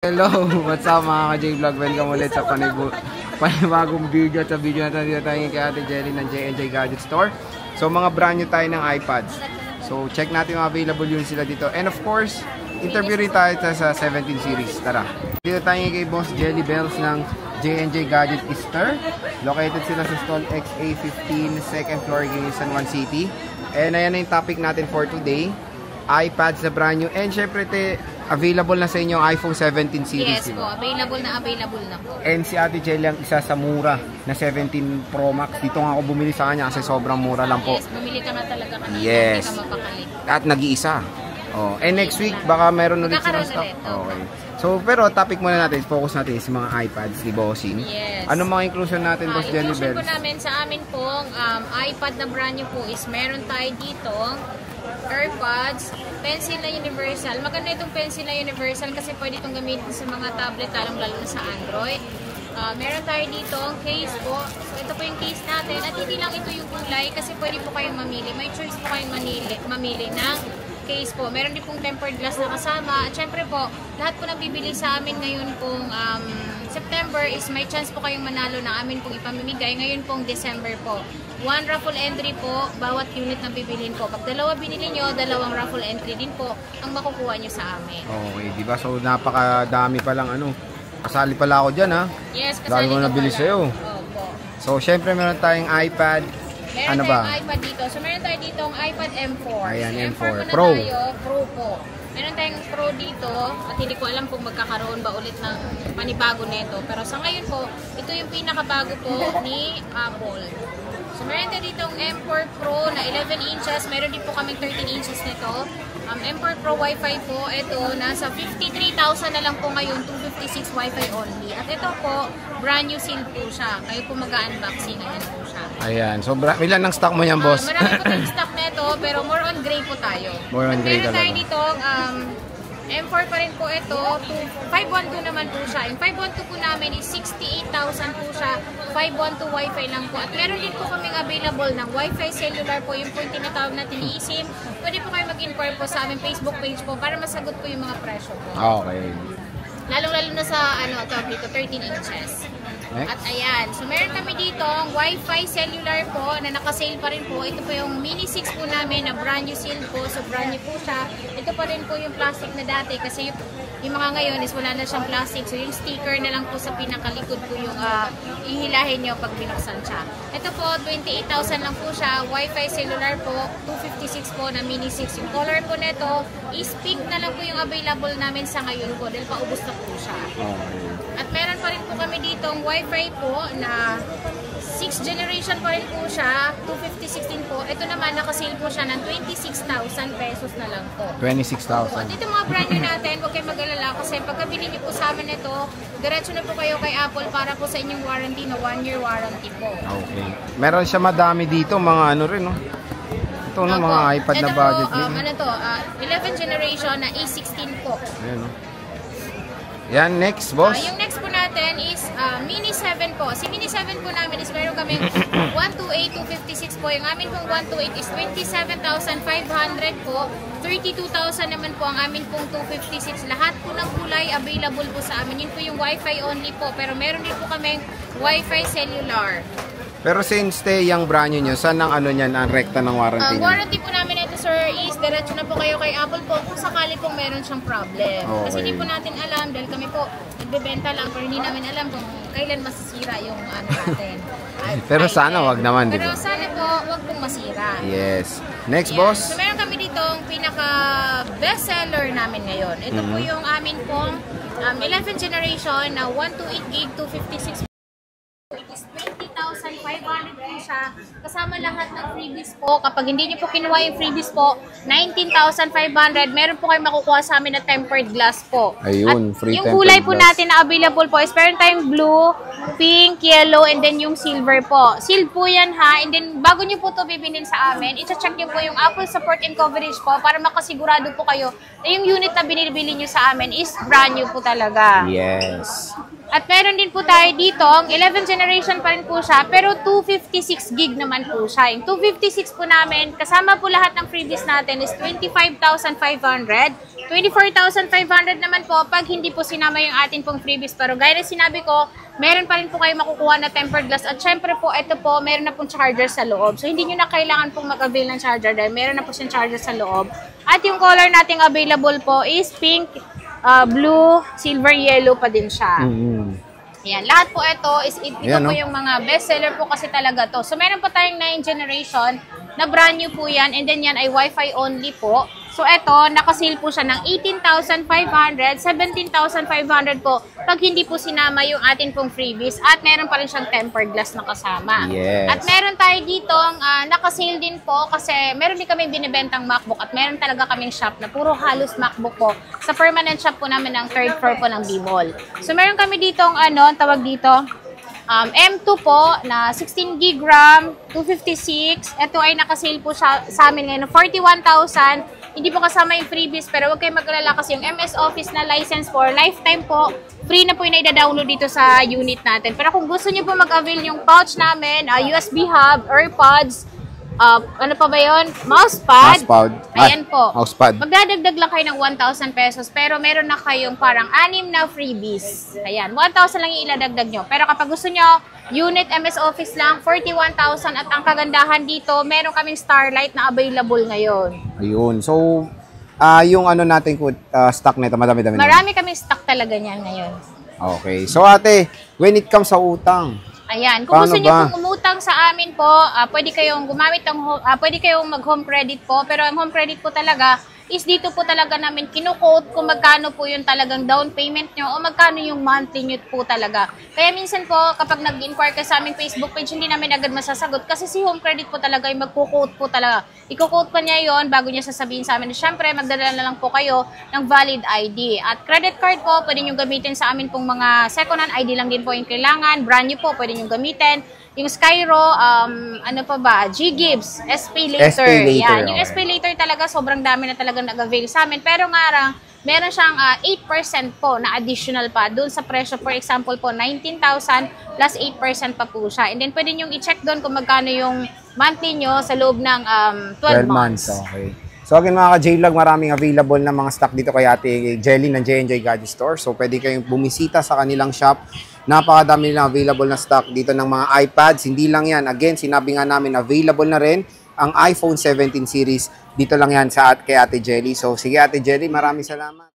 Hello, what's up mga ka-J-Vlog? Welcome ulit sa panibagong video. Sa video na tayo kay Ate Jelly ng J&J Gadget Store. So mga brand new tayo ng iPads. So check natin yung available yun sila dito. And of course, interview rin tayo sa 17 series. Tara. Dito tayo kay Boss Jelly Bells ng J&J Gadget Store. Located sila sa stall XA15, second floor, San Juan City. And ayan na yung topic natin for today. iPads na brand new. And syempre available na sa inyo ang iPhone 17 series. Yes po, available na po. And si Ate Jelly ang isa sa mura na 17 Pro Max. Dito nga ako bumili sa kanya kasi sobrang mura lang po. Yes, bumili ka na talaga kanina. Yes. Hindi ka mapakalit. At nag-iisa. Oh, and next week baka meron ulit silang stock. Okay. So, pero topic muna natin, focus natin sa mga iPads ni Bossing. Yes. Anong mga inclusion natin, Boss Jelly Bells? Inclusion po namin sa amin pong iPad na brand new po is meron tayo dito AirPods, pencil na universal. Maganda itong pencil na universal kasi pwede itong gamitin sa mga tablet, lalo na sa Android. Meron tayo dito ang case po. So, ito po yung case natin. At hindi lang ito yung kulay kasi pwede po kayong mamili. May choice po kayong mamili ng case po. Meron din pong tempered glass na kasama. At syempre po, lahat po nang bibili sa amin ngayon pong September is may chance po kayong manalo na amin pong ipamimigay. Ngayon pong December po. 1 raffle entry po, bawat unit na bibilin po. Pag dalawa binili nyo, dalawang raffle entry din po ang makukuha nyo sa amin. Okay, diba? So, napakadami palang kasali pala ako dyan, ha? Yes, kasali ko nabili sa'yo. Opo. So, syempre meron tayong iPad. Meron tayong iPad dito. So, meron tayo dito ang iPad M4. Ayan, so, M4 Pro. Pro. Pro po. Meron tayong Pro dito at hindi ko alam kung magkakaroon ba ulit ng panibago nito. Pero sa ngayon po, ito yung pinakabago po ni Apple. So, meron tayo dito ang M4 Pro na 11 inches. Meron din po kaming 13 inches nito. M4 Pro Wi-Fi po, ito, nasa 53,000 na lang po ngayon, 256 Wi-Fi only. At ito po, brand new seal po siya. Kayo po mag-unboxing, ayan po siya. Ayan, so ilan ng stock mo yan, boss? Marami po tayong stock nito, pero more on gray po tayo. More on gray talaga. Meron tayo dito, M4 pa rin po ito, 512 naman po siya. Yung 512 po namin is 68,000 po siya, 512 Wi-Fi lang po. At meron din po kaming available ng Wi-Fi cellular po, yung po yung tinatawag natin ni eSIM. Pwede po kayo mag-inquire po sa aming Facebook page po para masagot po yung mga presyo po. Okay. Lalong-lalo na sa dito, 13 inches. Next. At ayan, so meron kami dito ang Wi-Fi cellular po na naka-sale pa rin po. Ito po yung Mini 6 po namin na brand new seal po. So brand new po siya. Ito pa rin po yung plastic na dati kasi yung mga ngayon is wala na siyang plastic. So yung sticker na lang po sa pinakalikod po yung ihilahin nyo pag binuksan siya. Ito po, 28,000 lang po siya. Wi-Fi cellular po, 256 po na Mini 6. Yung color po nito is pink na lang po yung available namin sa ngayon po dahil paubos na po siya. At meron pa rin po kami dito ang Wi-Fi po na 6th generation pa rin po siya, 256 po. Ito naman, nakasale po siya ng 26,000 pesos na lang po. 26,000. At ito mga brand new natin, huwag kayong mag-alala kasi pagkabili niyo po sa amin ito, diretso na po kayo kay Apple para po sa inyong warranty na 1-year warranty po. Okay. Meron siya madami dito, mga rin, no? Ito, no, mga iPad na budget din. 11th generation na A16 po. Ayan, no? Yan, next, boss. Yung next po natin is Mini 7 po. Si Mini 7 po namin is meron kami 128, 256 po. Yung amin pong 128 is 27,500 po. 32,000 naman po ang amin pong 256. Lahat po ng kulay available po sa amin. Yun po yung Wi-Fi only po. Pero meron din po kaming Wi-Fi cellular. Pero since yung brand new nyo, saan ang niyan, ang rekta ng warranty niya? Warranty po namin ito, sir, is diretso na po kayo kay Apple po kung sakali pong meron siyang problem. Okay. Kasi hindi po natin alam, dahil kami po nagbebenta lang, pero hindi namin alam kung kailan masisira yung natin. Pero sana wag naman, di ba? Pero sana po, wag pong masira. Yes. Next, boss. So meron kami dito ang pinaka best seller namin ngayon. Ito po yung amin pong 11th generation na 128 gig 256. It is 20,500 po siya. Kasama lahat ng freebies po. Kapag hindi niyo po kinuha yung freebies po, 19,500. Meron po kayo makukuha sa amin na tempered glass po. Ayun, free yung tempered kulay po glass natin na available po is meron tayong blue, pink, yellow, and then yung silver po. Sealed po yan ha. And then bago niyo po ito bibinin sa amin, i-check niyo po yung Apple support and coverage po para makasigurado po kayo na yung unit na binibili niyo sa amin is brand new po talaga. Yes. At meron din po tayo dito, ang 11th generation pa rin po siya, pero 256 gig naman po siya. Yung 256 po namin, kasama po lahat ng freebies natin is 25,500. 24,500 naman po pag hindi po sinama yung atin pong freebies. Pero gaya na sinabi ko, meron pa rin po kayo makukuha na tempered glass. At syempre po, ito po, meron na pong charger sa loob. So hindi nyo na kailangan pong mag-avail ng charger dahil meron na po siyang charger sa loob. At yung color nating available po is pink, blue, silver, yellow pa din siya. Ayan, lahat po ito po yung mga best seller po kasi talaga to. So meron pa tayong 9th generation na brand new po yan, and then yan ay Wi-Fi only po. So ito, nakasale po siya ng 18,500, 17,500 po pag hindi po sinama yung atin pong freebies, at meron pa rin siyang tempered glass na kasama. Yes. At meron tayo dito nakasale din po kasi meron din kami binibentang MacBook at meron talaga kaming shop na puro halos MacBook po sa permanent shop po namin ng 3rd floor po ng B-Mall. So meron kami dito tawag dito, M2 po na 16 GB RAM, 256. Ito ay nakasale po sa amin ngayon ng 41,000. Hindi po kasama yung freebies, pero huwag kayong mag-alala kasi yung MS Office na license for lifetime po, free na po yung na-download dito sa unit natin. Pero kung gusto niyo po mag-avail yung pouch namin, USB hub, AirPods, ano pa ba yun? Mousepad. Ayan po. Mousepad. Magdadagdag lang kayo ng 1,000 pesos, pero meron na kayong parang 6 na freebies. Ayan, 1,000 lang yung iladagdag nyo. Pero kapag gusto nyo, unit MS Office lang, 41,000. At ang kagandahan dito, meron kaming Starlight na available ngayon. Ayun. So, yung natin stock nito, madami-dami. Marami kaming stock talaga niyan ngayon. Okay. So ate, when it comes sa utang, ayan, kung gusto niyo pong umutang sa amin po, pwede kayong gumamit pwede kayong mag-home credit po, pero ang home credit po talaga is dito po talaga namin kinu-quote kung magkano po yung talagang down payment nyo o magkano yung monthly nyo po talaga. Kaya minsan po, kapag nag-inquire ka sa aming Facebook page, hindi namin agad masasagot kasi si home credit po talaga yung magku-quote po talaga. Iko-quote pa niya yon bago niya sasabihin sa amin. Siyempre, magdadala na lang po kayo ng valid ID. At credit card po, pwede nyo gamitin sa amin pong mga second-hand ID lang din po yung kailangan. Brand new po, pwede nyo gamitin. Yung Skyro, ano pa ba? G-Gibbs, SP Later. Yan. Yung SP Later talaga, sobrang dami na talagang nag-avail sa amin. Pero nga lang, meron siyang 8% po na additional pa doon sa presyo. For example po, 19,000 plus 8% pa po siya. And then pwede nyo i-check doon kung magkano yung monthly nyo sa loob ng 12 months. Okay. So again mga ka-J-Vlog, maraming available na mga stock dito kay Ate Jelly ng J&J Gadget Store. So pwede kayong bumisita sa kanilang shop. Napakadami nilang available na stock dito ng mga iPads. Hindi lang yan. Again, sinabi nga namin available na rin ang iPhone 17 series. Dito lang yan kay Ate Jelly. So sige Ate Jelly, maraming salamat.